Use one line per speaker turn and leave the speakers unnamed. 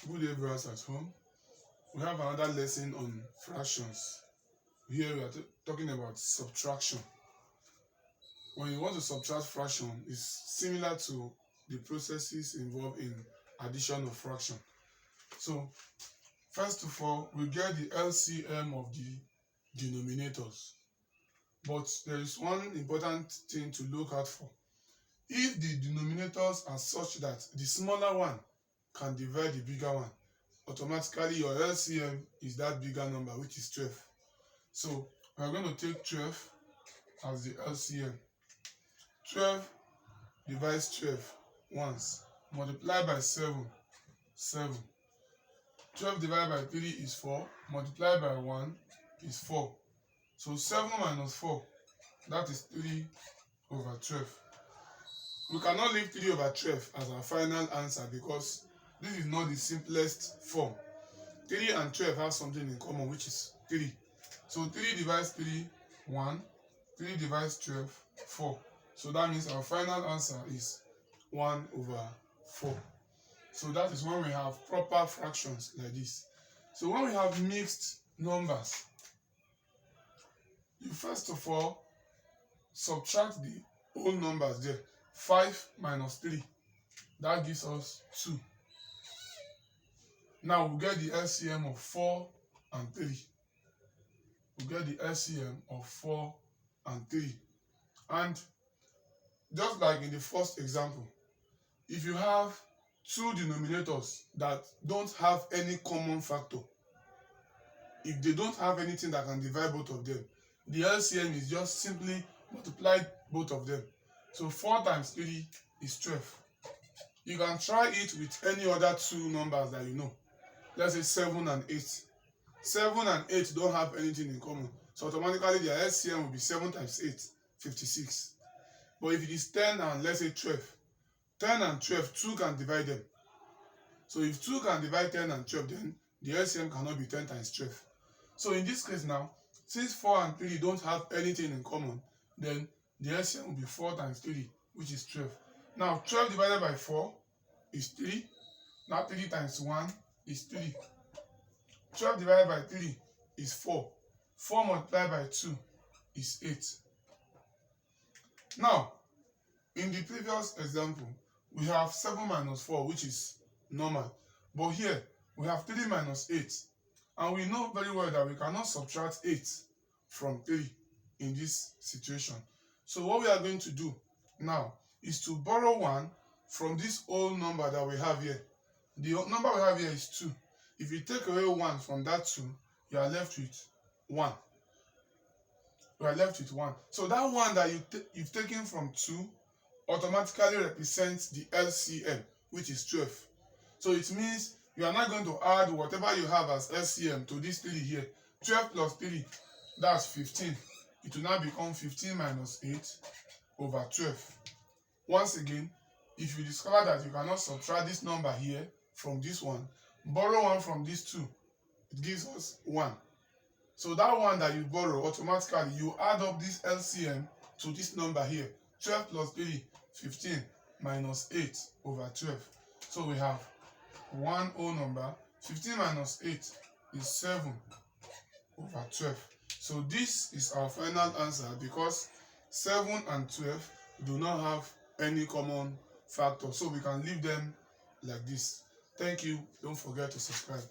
Good day, viewers at home. We have another lesson on fractions. Here we are talking about subtraction. When you want to subtract fraction, it's similar to the processes involved in addition of fraction. So, first of all, we get the LCM of the denominators. But there is one important thing to look out for. If the denominators are such that the smaller one can divide the bigger one, automatically your LCM is that bigger number, which is 12. So we are going to take 12 as the LCM. 12 divides 12 once, multiply by 7, 7. 12 divided by 3 is 4, multiply by 1 is 4. So 7 minus 4, that is 3 over 12. We cannot leave 3 over 12 as our final answer because this is not the simplest form. 3 and 12 have something in common, which is 3. So 3 divides 3, 1. 3 divides 12, 4. So that means our final answer is 1 over 4. So that is when we have proper fractions like this. So when we have mixed numbers, you first of all subtract the whole numbers there. 5 minus 3, that gives us 2. Now we get the LCM of 4 and 3. We get the LCM of 4 and 3. And just like in the first example, if you have two denominators that don't have any common factor, if they don't have anything that can divide both of them, the LCM is just simply multiply both of them. So 4 times 3 is 12. You can try it with any other two numbers that you know. Let's say 7 and 8. 7 and 8 don't have anything in common. So automatically their LCM will be 7 times 8, 56. But if it is 10 and let's say 12, 10 and 12, 2 can divide them. So if 2 can divide 10 and 12, then the LCM cannot be 10 times 12. So in this case now, since 4 and 3 don't have anything in common, then the LCM will be 4 times 3, which is 12. Now 12 divided by 4 is 3. Now 3 times 1 is 3. 12 divided by 3 is 4. 4 multiplied by 2 is 8. Now, in the previous example, we have 7 minus 4, which is normal. But here, we have 3 minus 8. And we know very well that we cannot subtract 8 from 3 in this situation. So what we are going to do now is to borrow 1 from this whole number that we have here. The number we have here is 2. If you take away 1 from that 2, you are left with 1. You are left with 1. So that 1 that you've taken from 2 automatically represents the LCM, which is 12. So it means you are not going to add whatever you have as LCM to this 3 here. 12 plus 3, that's 15. It will now become 15 minus 8 over 12. Once again, if you discover that you cannot subtract this number here from this one, borrow 1 from these 2. It gives us 1. So that 1 that you borrow, automatically you add up this LCM to this number here. 12 plus 3, 15 minus 8 over 12. So we have one whole number. 15 minus 8 is 7 over 12. So this is our final answer because 7 and 12 do not have any common factor. So we can leave them like this. Thank you. Don't forget to subscribe.